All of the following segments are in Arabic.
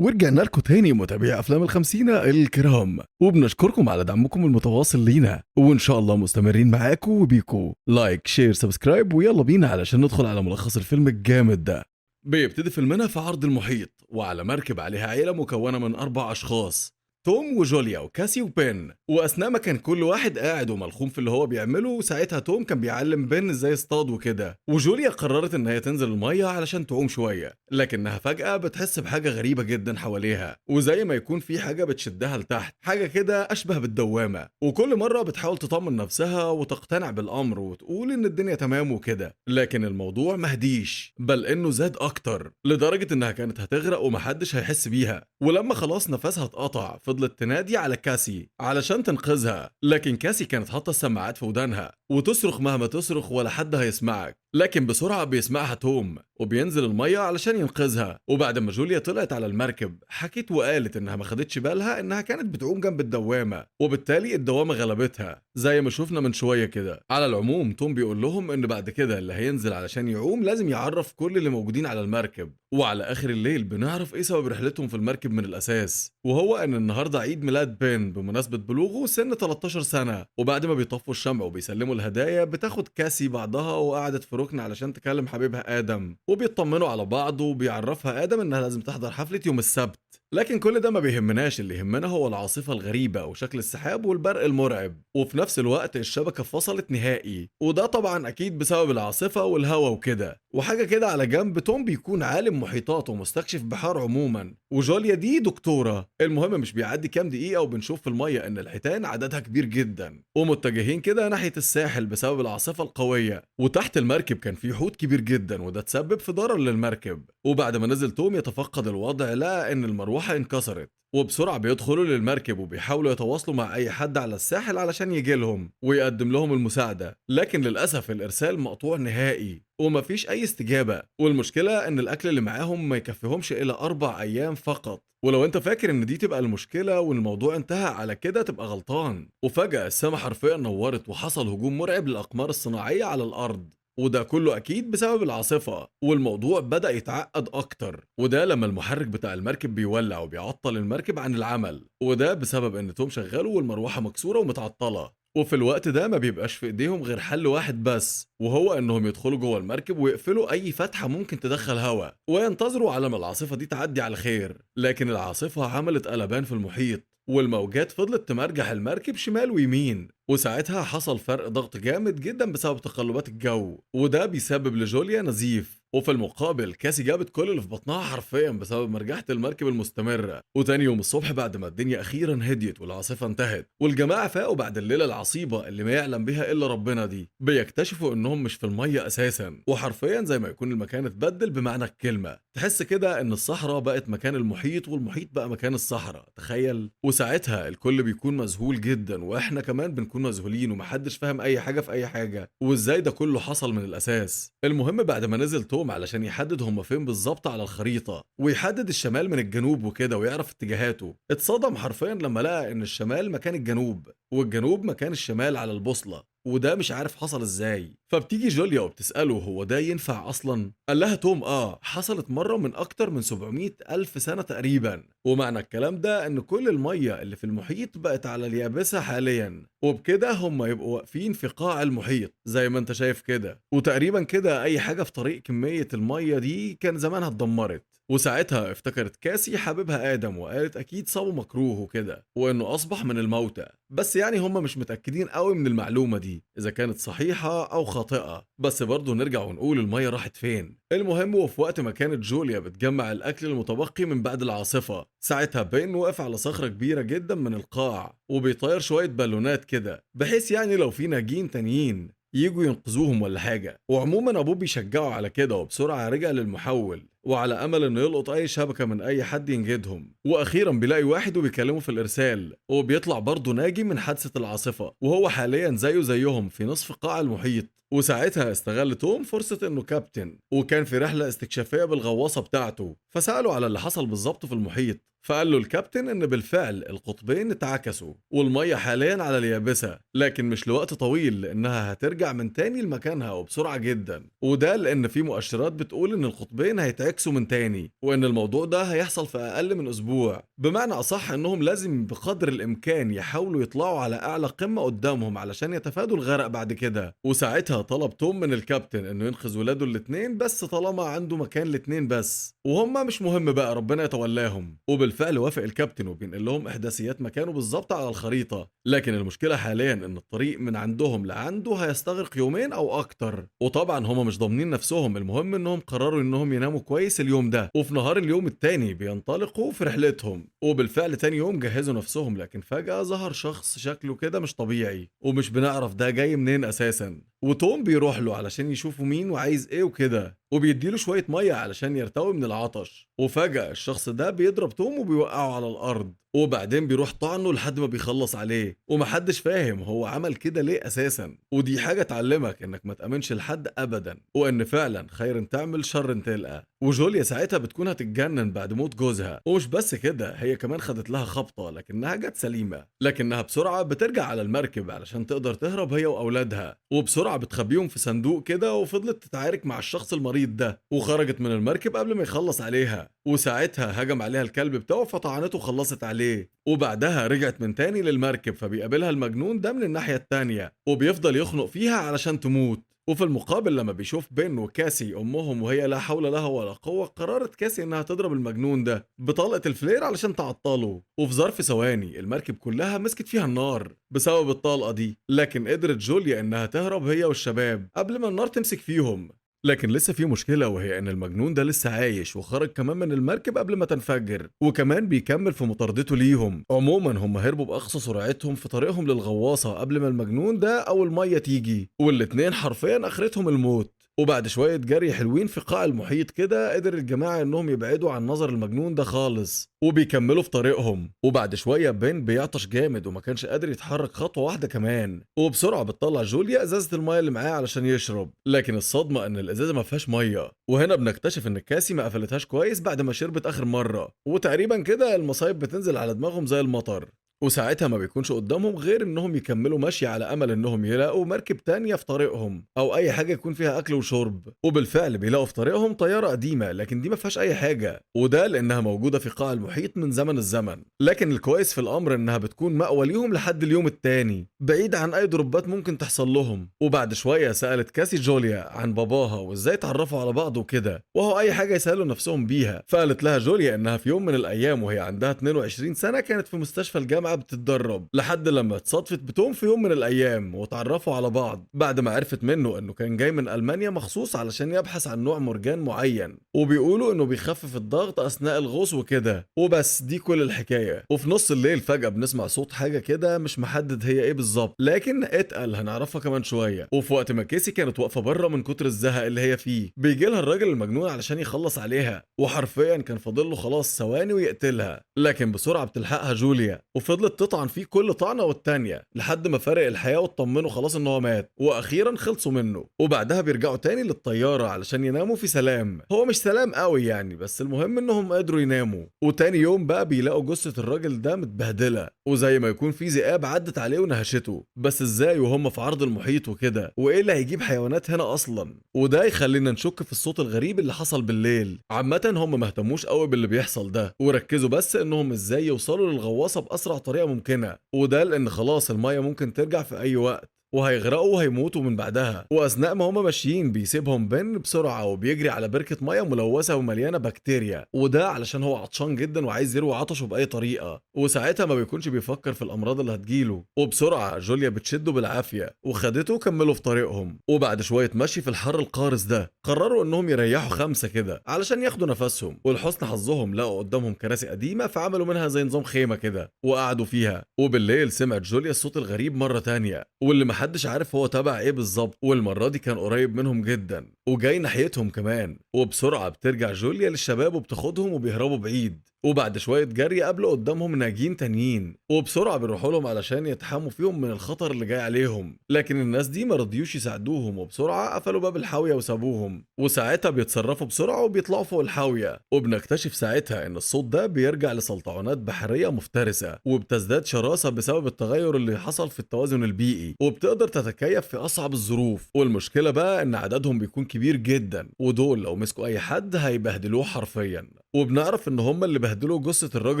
ورجعنا لكم تاني متابعي افلام الخمسينة الكرام، وبنشكركم على دعمكم المتواصل لينا، وان شاء الله مستمرين معاكم وبيكم. لايك شير سبسكرايب ويلا بينا علشان ندخل على ملخص الفيلم الجامد ده. بيبتدي فيلمنا في عرض المحيط وعلى مركب عليها عيلة مكونة من 4 اشخاص: توم وجوليا وكاسي وبن. واثناء ما كان كل واحد قاعد وملخوم في اللي هو بيعمله، ساعتها توم كان بيعلم بن ازاي يصطاد وكده، وجوليا قررت ان هي تنزل الميه علشان تعوم شويه، لكنها فجاه بتحس بحاجه غريبه جدا حواليها، وزي ما يكون في حاجه بتشدها لتحت، حاجه كده اشبه بالدوامه. وكل مره بتحاول تطمن نفسها وتقتنع بالامر وتقول ان الدنيا تمام وكده، لكن الموضوع مهديش، بل انه زاد اكتر لدرجه انها كانت هتغرق ومحدش هيحس بيها. ولما خلاص نفسها اتقطع، فضلت تنادي على كاسي علشان تنقذها، لكن كاسي كانت حاطه السماعات في ودانها وتصرخ مهما تصرخ ولا حد هيسمعك. لكن بسرعه بيسمعها توم وبينزل الميه علشان ينقذها. وبعد ما جوليا طلعت على المركب، حكت وقالت انها ما خدتش بالها انها كانت بتعوم جنب الدوامه، وبالتالي الدوامه غلبتها زي ما شفنا من شويه كده. على العموم توم بيقول لهم ان بعد كده اللي هينزل علشان يعوم لازم يعرف كل اللي موجودين على المركب. وعلى اخر الليل بنعرف ايه سبب رحلتهم في المركب من الاساس، وهو ان النهارده عيد ميلاد بن بمناسبه بلوغه سن 13 سنه. وبعد ما بيطفوا الشمع وبيسلموا الهدايا، بتاخد كاسي بعضها وقعدت في ركن علشان تكلم حبيبها ادم، وبيطمنوا على بعض وبيعرفها ادم انها لازم تحضر حفله يوم السبت. لكن كل ده ما بيهمناش، اللي يهمنا هو العاصفة الغريبة وشكل السحاب والبرق المرعب. وفي نفس الوقت الشبكة فصلت نهائي، وده طبعا أكيد بسبب العاصفة والهوا وكده. وحاجة كده على جنب، توم بيكون عالم محيطات ومستكشف بحار عموما، وجوليا دي دكتورة. المهم مش بيعدي كام دقيقة وبنشوف في المية إن الحيتان عددها كبير جدا ومتجهين كده ناحية الساحل بسبب العاصفة القوية. وتحت المركب كان في حوت كبير جدا، وده تسبب في ضرر للمركب. وبعد ما نزل توم يتفقد الوضع، لقى إن المروحة انكسرت، وبسرعة بيدخلوا للمركب وبيحاولوا يتواصلوا مع أي حد على الساحل علشان يجي لهم ويقدم لهم المساعدة. لكن للأسف الإرسال مقطوع نهائي ومفيش أي استجابة. والمشكلة إن الأكل اللي معاهم ما يكفيهمش إلى 4 أيام فقط. ولو أنت فاكر إن دي تبقى المشكلة وإن الموضوع انتهى على كده تبقى غلطان. وفجأة السما حرفيا نورت وحصل هجوم مرعب للأقمار الصناعية على الأرض، وده كله أكيد بسبب العاصفة. والموضوع بدأ يتعقد أكتر، وده لما المحرك بتاع المركب بيولع وبيعطل المركب عن العمل، وده بسبب إن توم شغاله والمروحة مكسورة ومتعطلة. وفي الوقت ده ما بيبقاش في ايديهم غير حل واحد بس، وهو انهم يدخلوا جوه المركب ويقفلوا اي فتحة ممكن تدخل هواء وينتظروا على ما العاصفة دي تعدي على خير. لكن العاصفة عملت قلبان في المحيط، والموجات فضلت تمرجح المركب شمال ويمين، وساعتها حصل فرق ضغط جامد جدا بسبب تقلبات الجو، وده بيسبب لجوليا نزيف. وفي المقابل كاسي جابت كل اللي في بطنها حرفيا بسبب مرجحة المركب المستمرة. وتاني يوم الصبح بعد ما الدنيا أخيرا هديت والعاصفة انتهت والجماعة فاقوا بعد الليلة العصيبة اللي ما يعلم بها إلا ربنا دي، بيكتشفوا إنهم مش في المية أساسا، وحرفيا زي ما يكون المكان اتبدل بمعنى الكلمة. تحس كده إن الصحراء بقت مكان المحيط والمحيط بقى مكان الصحراء، تخيل. وساعتها الكل بيكون مذهول جدا، وإحنا كمان بنكون مذهولين ومحدش فاهم أي حاجة في أي حاجة، وإزاي ده كله حصل من الأساس. المهم بعد ما نزل توم علشان يحدد هما فين بالظبط على الخريطة ويحدد الشمال من الجنوب وكده ويعرف اتجاهاته، اتصدم حرفيا لما لقى ان الشمال مكان الجنوب والجنوب مكان الشمال على البوصلة، وده مش عارف حصل ازاي. فبتيجي جوليا وبتسأله هو ده ينفع اصلا؟ قال لها توم حصلت مرة من اكتر من 700 الف سنة تقريبا، ومعنى الكلام ده ان كل المية اللي في المحيط بقت على اليابسة حاليا، وبكده هم يبقوا واقفين في قاع المحيط زي ما انت شايف كده. وتقريبا كده اي حاجة في طريق كمية المية دي كان زمانها اتدمرت. وساعتها افتكرت كاسي حبيبها آدم وقالت أكيد صابه مكروه وكده وإنه أصبح من الموتى، بس يعني هم مش متأكدين قوي من المعلومة دي إذا كانت صحيحة أو خاطئة. بس برضه نرجع ونقول المية راحت فين. المهم وفي وقت ما كانت جوليا بتجمع الأكل المتبقي من بعد العاصفة، ساعتها بين وقف على صخرة كبيرة جدا من القاع وبيطير شوية بالونات كده، بحيث يعني لو في ناجين تانيين يجوا ينقذوهم ولا حاجة. وعموما أبوه بيشجعه على كده، وبسرعة رجع للمحول وعلى أمل إنه يلقط أي شبكة من أي حد ينجدهم. وأخيرا بيلاقي واحد وبيكلمه في الإرسال، وبيطلع برضه ناجي من حادثة العاصفة، وهو حاليا زيه زيهم في نصف قاع المحيط. وساعتها استغل توم فرصة انه كابتن وكان في رحلة استكشافية بالغواصة بتاعته، فسأله على اللي حصل بالظبط في المحيط. فقال له الكابتن ان بالفعل القطبين اتعكسوا والمية حاليا على اليابسة، لكن مش لوقت طويل لانها هترجع من تاني لمكانها وبسرعة جدا. وده لان في مؤشرات بتقول ان القطبين هيتعكسوا من تاني، وان الموضوع ده هيحصل في اقل من اسبوع. بمعنى اصح انهم لازم بقدر الامكان يحاولوا يطلعوا على اعلى قمة قدامهم علشان يتفادوا الغرق بعد كده. وساعتها طلب توم من الكابتن انه ينقذ ولاده الاتنين، بس طالما عنده مكان الاتنين بس وهم مش مهم بقى ربنا يتولاهم. وبالفعل وافق الكابتن وبينقل لهم احداثيات مكانه بالظبط على الخريطة. لكن المشكلة حاليا ان الطريق من عندهم لعنده هيستغرق يومين او اكتر، وطبعا هم مش ضامنين نفسهم. المهم انهم قرروا انهم يناموا كويس اليوم ده، وفي نهار اليوم التاني بينطلقوا في رحلتهم. وبالفعل تاني يوم جهزوا نفسهم، لكن فجأة ظهر شخص شكله كده مش طبيعي ومش بنعرف ده جاي منين اساسا. وتوم بيروح له علشان يشوفوا مين وعايز ايه وكده، وبيديله شوية مية علشان يرتوي من العطش. وفجأة الشخص ده بيضرب توم وبيوقعه على الأرض، وبعدين بيروح طعنه لحد ما بيخلص عليه. ومحدش فاهم هو عمل كده ليه أساسا. ودي حاجة تعلمك إنك ما تأمنش لحد أبدا، وإن فعلا خير تعمل شر تلقى. وجوليا ساعتها بتكون هتتجنن بعد موت جوزها، ومش بس كده هي كمان خدت لها خبطة لكنها جت سليمة. لكنها بسرعة بترجع على المركب علشان تقدر تهرب هي وأولادها، وبسرعة بتخبيهم في صندوق كده. وفضلت تتعارك مع الشخص المريض ده، وخرجت من المركب قبل ما يخلص عليها. وساعتها هجم عليها الكلب بتاعه فطعنته وخلصت عليه. وبعدها رجعت من تاني للمركب، فبيقابلها المجنون ده من الناحية التانية وبيفضل يخنق فيها علشان تموت. وفي المقابل لما بيشوف بين وكاسي امهم وهي لا حول لها ولا قوه، قررت كاسي انها تضرب المجنون ده بطلقه الفلير علشان تعطله. وفي ظرف ثواني المركب كلها مسكت فيها النار بسبب الطلقه دي، لكن قدرت جوليا انها تهرب هي والشباب قبل ما النار تمسك فيهم. لكن لسه في مشكلة، وهي إن المجنون ده لسه عايش وخرج كمان من المركب قبل ما تنفجر، وكمان بيكمل في مطاردته ليهم. عموما هم هربوا بأقصى سرعتهم في طريقهم للغواصة قبل ما المجنون ده أو المية تيجي، والاتنين حرفيا آخرتهم الموت. وبعد شوية جري حلوين في قاع المحيط كده، قدر الجماعة انهم يبعدوا عن نظر المجنون ده خالص، وبيكملوا في طريقهم. وبعد شوية بين بيعطش جامد وما كانش قادر يتحرك خطوة واحدة كمان، وبسرعة بتطلع جوليا ازازة المية اللي معاه علشان يشرب. لكن الصدمة ان الازازة ما فيهاش مية، وهنا بنكتشف ان كاسي ما قفلتهاش كويس بعد ما شربت اخر مرة. وتقريبا كده المصايب بتنزل على دماغهم زي المطر. وساعتها ما بيكونش قدامهم غير انهم يكملوا مشي على امل انهم يلاقوا مركب تانية في طريقهم او اي حاجة يكون فيها اكل وشرب. وبالفعل بيلاقوا في طريقهم طيارة قديمة، لكن دي ما فيهاش اي حاجة، وده لانها موجودة في قاع المحيط من زمن الزمن. لكن الكويس في الامر انها بتكون مأوى ليهم لحد اليوم التاني، بعيد عن اي ضربات ممكن تحصل لهم. وبعد شوية سألت كاسي جوليا عن باباها وازاي اتعرفوا على بعض وكده، وهو اي حاجة يسألوا نفسهم بيها. فقالت لها جوليا انها في يوم من الايام وهي عندها 22 سنة كانت في مستشفى الجامعة بتتدرب، لحد لما اتصادفت بتوم في يوم من الايام وتعرفوا على بعض بعد ما عرفت منه انه كان جاي من المانيا مخصوص علشان يبحث عن نوع مرجان معين، وبيقولوا انه بيخفف الضغط اثناء الغوص وكده. وبس دي كل الحكايه. وفي نص الليل فجاه بنسمع صوت حاجه كده مش محدد هي ايه بالظبط، لكن اتقل هنعرفها كمان شويه. وفي وقت ما كيسي كانت واقفه بره من كتر الزهق اللي هي فيه، بيجي لها الراجل المجنون علشان يخلص عليها، وحرفيا كان فاضل له خلاص ثواني ويقتلها. لكن بسرعه بتلحقها جوليا وفضلت تطعن فيه كل طعنه والتانيه لحد ما فرق الحياه واطمنوا خلاص ان هو مات، واخيرا خلصوا منه. وبعدها بيرجعوا تاني للطياره علشان يناموا في سلام. هو مش سلام قوي يعني، بس المهم انهم قدروا يناموا. وتاني يوم بقى بيلاقوا جثه الراجل ده متبهدله، وزي ما يكون في ذئاب عدت عليه ونهشته. بس ازاي وهم في عرض المحيط وكده؟ وايه اللي هيجيب حيوانات هنا اصلا؟ وده يخلينا نشك في الصوت الغريب اللي حصل بالليل. عامه هم ما اهتموش قوي باللي بيحصل ده، وركزوا بس انهم ازاي يوصلوا للغواصه باسرع طريقه ممكنه، وده لان خلاص الميه ممكن ترجع في اي وقت وهيغرقوا وهيموتوا من بعدها. واثناء ما هما ماشيين بيسيبهم بن بسرعه وبيجري على بركه ميه ملوثه ومليانه بكتيريا، وده علشان هو عطشان جدا وعايز يروي عطشه باي طريقه. وساعتها ما بيكونش بيفكر في الامراض اللي هتجيله. وبسرعه جوليا بتشده بالعافيه وخدته وكملوا في طريقهم. وبعد شويه مشي في الحر القارس ده قرروا انهم يريحوا 5 كده علشان ياخدوا نفسهم. ولحسن حظهم لقوا قدامهم كراسي قديمه فعملوا منها زي نظام خيمه كده وقعدوا فيها. وبالليل سمعت جوليا الصوت الغريب مره تانية، واللي محدش عارف هو تبع ايه بالظبط، والمره دي كان قريب منهم جدا. وجاي ناحيتهم كمان، وبسرعة بترجع جوليا للشباب وبتاخدهم وبيهربوا بعيد. وبعد شوية جري قابلوا قدامهم ناجين تانيين، وبسرعة بيروحوا لهم علشان يتحاموا فيهم من الخطر اللي جاي عليهم، لكن الناس دي ما رضيوش يساعدوهم وبسرعة قفلوا باب الحاوية وسابوهم. وساعتها بيتصرفوا بسرعة وبيطلعوا فوق الحاوية، وبنكتشف ساعتها ان الصوت ده بيرجع لسلطعونات بحرية مفترسة وبتزداد شراسة بسبب التغير اللي حصل في التوازن البيئي، وبتقدر تتكيف في اصعب الظروف. والمشكلة بقى ان عددهم بيكون كبير جدا، ودول لو مسكوا اي حد هيبهدلوه حرفيا. وبنعرف ان هم اللي بهدلوا جثة الراجل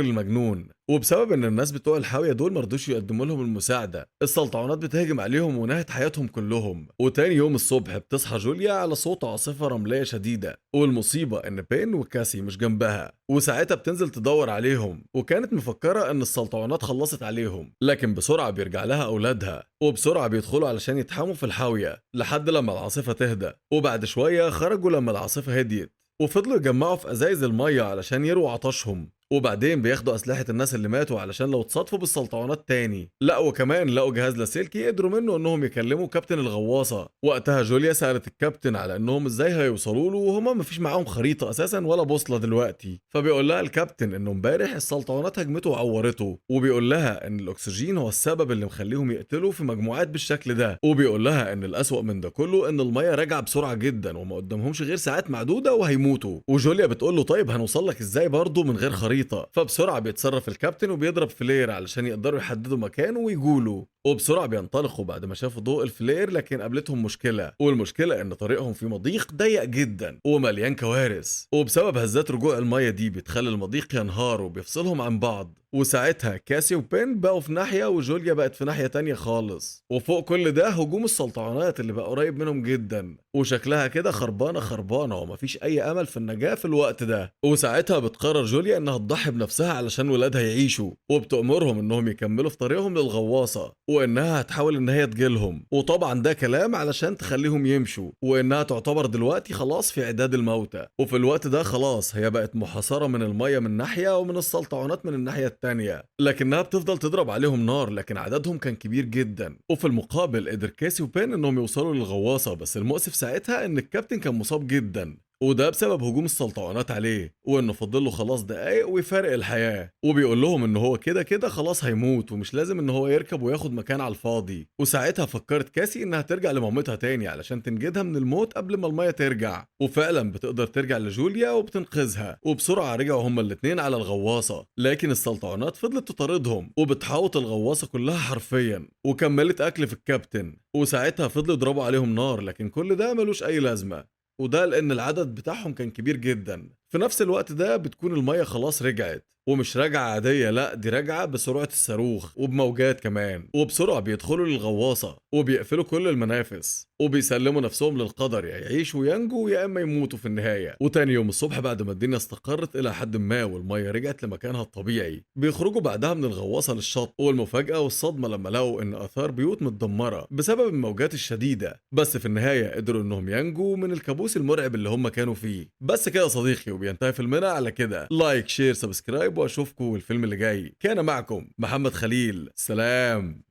المجنون، وبسبب ان الناس بتوع الحاوية دول مرضوش يقدموا لهم المساعدة، السلطعونات بتهجم عليهم ونهت حياتهم كلهم. وتاني يوم الصبح بتصحى جوليا على صوت عاصفة رملية شديدة، والمصيبة ان بين وكاسي مش جنبها، وساعتها بتنزل تدور عليهم، وكانت مفكرة ان السلطعونات خلصت عليهم، لكن بسرعة بيرجع لها اولادها، وبسرعة بيدخلوا علشان يتحاموا في الحاوية لحد لما العاصفة تهدى. وبعد شوية خرجوا لما العاصفة هديت، وفضلوا يجمعوا في ازايز المية علشان يرووا عطشهم. وبعدين بياخدوا اسلحه الناس اللي ماتوا علشان لو اتصادفوا بالسلطعونات تاني. لا وكمان لقوا جهاز لاسلكي يقدروا منه انهم يكلموا كابتن الغواصه. وقتها جوليا سالت الكابتن على انهم ازاي هيوصلوا له وهما مفيش معاهم خريطه اساسا ولا بوصله دلوقتي. فبيقول لها الكابتن انه امبارح السلطعونات هجمته وعورته، وبيقول لها ان الاكسجين هو السبب اللي مخليهم يقتلوا في مجموعات بالشكل ده. وبيقول لها ان الاسوأ من ده كله ان الميه راجعه بسرعه جدا وما قدامهمش غير ساعات معدوده وهيموتوا. وجوليا بتقول له طيب هنوصل لك ازاي برضه من غير خريطه. فبسرعه بيتصرف الكابتن وبيضرب فلير علشان يقدروا يحددوا مكانه ويجولوا. وبسرعه بينطلقوا بعد ما شافوا ضوء الفلير، لكن قابلتهم مشكله، والمشكله ان طريقهم في مضيق ضيق جدا ومليان كوارث، وبسبب هزات رجوع الميه دي بتخلي المضيق ينهار وبيفصلهم عن بعض. وساعتها كاسي وبين بقوا في ناحيه وجوليا بقت في ناحيه تانية خالص. وفوق كل ده هجوم السلطعونات اللي بقى قريب منهم جدا، وشكلها كده خربانه خربانه ومفيش اي امل في النجاه في الوقت ده. وساعتها بتقرر جوليا انها تضحي بنفسها علشان ولادها يعيشوا، وبتأمرهم انهم يكملوا في طريقهم للغواصه، وانها هتحاول ان هي تجيلهم. وطبعا ده كلام علشان تخليهم يمشوا، وانها تعتبر دلوقتي خلاص في اعداد الموتى. وفي الوقت ده خلاص هي بقت محاصره من الميه من ناحيه ومن السلطعونات من الناحيه التانية، لكنها بتفضل تضرب عليهم نار، لكن عددهم كان كبير جدا. وفي المقابل قدر كاسي وبين انهم يوصلوا للغواصه، بس المؤسف ساعتها ان الكابتن كان مصاب جدا، وده بسبب هجوم السلطعونات عليه، وانه فاضل له خلاص دقايق ويفارق الحياه. وبيقول لهم ان هو كده كده خلاص هيموت ومش لازم ان هو يركب وياخد مكان على الفاضي. وساعتها فكرت كاسي انها ترجع لمامتها تاني علشان تنجدها من الموت قبل ما الميه ترجع، وفعلا بتقدر ترجع لجوليا وبتنقذها. وبسرعه رجعوا هما الاتنين على الغواصه، لكن السلطعونات فضلت تطاردهم وبتحاوط الغواصه كلها حرفيا، وكملت اكل في الكابتن. وساعتها فضلوا يضربوا عليهم نار، لكن كل ده ملوش اي لازمه، وده لان العدد بتاعهم كان كبير جدا. في نفس الوقت ده بتكون المية خلاص رجعت، ومش راجعة عادية، لا دي راجعة بسرعة الصاروخ وبموجات كمان. وبسرعة بيدخلوا للغواصة وبيقفلوا كل المنافس وبيسلموا نفسهم للقدر، يا يعيشوا وينجوا يا اما يموتوا في النهاية. وتاني يوم الصبح بعد ما الدنيا استقرت الى حد ما والمية رجعت لمكانها الطبيعي، بيخرجوا بعدها من الغواصة للشط. والمفاجأة والصدمة لما لقوا ان اثار بيوت متدمرة بسبب الموجات الشديدة، بس في النهاية قدروا انهم ينجوا من الكابوس المرعب اللي هم كانوا فيه. بس كده يا صديقي، وبينتهي فيلمنا على كده. لايك شير سبسكرايب، واشوفكم الفيلم اللي جاي. كان معكم محمد خليل، سلام.